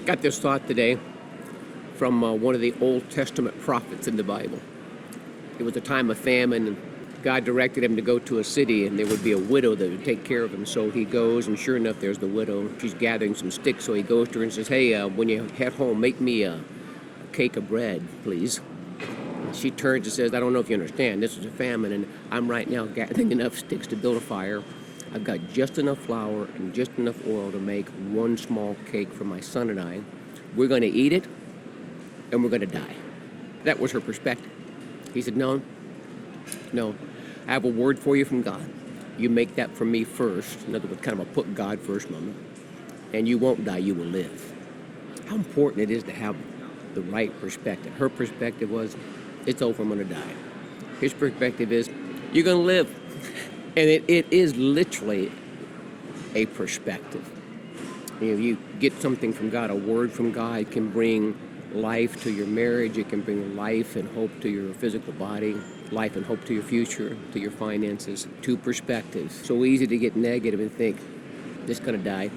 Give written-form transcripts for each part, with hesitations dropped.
Got this thought today from one of the Old Testament prophets in the Bible. It was a time of famine, and God directed him to go to a city, and there would be a widow that would take care of him. So he goes, and sure enough, there's the widow. She's gathering some sticks, so he goes to her and says, "Hey, when you head home, make me a cake of bread, please." She turns and says, "I don't know if you understand. This is a famine, and I'm right now gathering enough sticks to build a fire. I've got just enough flour and just enough oil to make one small cake for my son and I. We're going to eat it, and we're going to die." That was her perspective. He said, no, I have a word for you from God. You make that for me first. In other words, kind of a put God first moment. And you won't die, you will live. How important it is to have the right perspective. Her perspective was, it's over, I'm going to die. His perspective is, you're going to live. And it is literally a perspective. You get something from God, a word from God. It can bring life to your marriage. It can bring life and hope to your physical body, life and hope to your future, to your finances. Two perspectives. So easy to get negative and think, just going to die.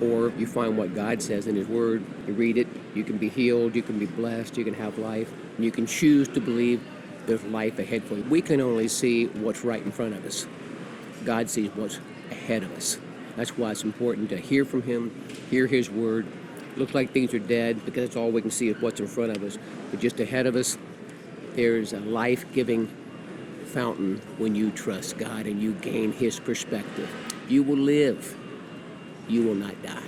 Or you find what God says in His Word, you read it, you can be healed, you can be blessed, you can have life, and you can choose to believe there's life ahead for you. We can only see what's right in front of us. God sees what's ahead of us. That's why it's important to hear from Him, hear His Word. Looks like things are dead because that's all we can see is what's in front of us. But just ahead of us, there's a life-giving fountain when you trust God and you gain His perspective. You will live. You will not die.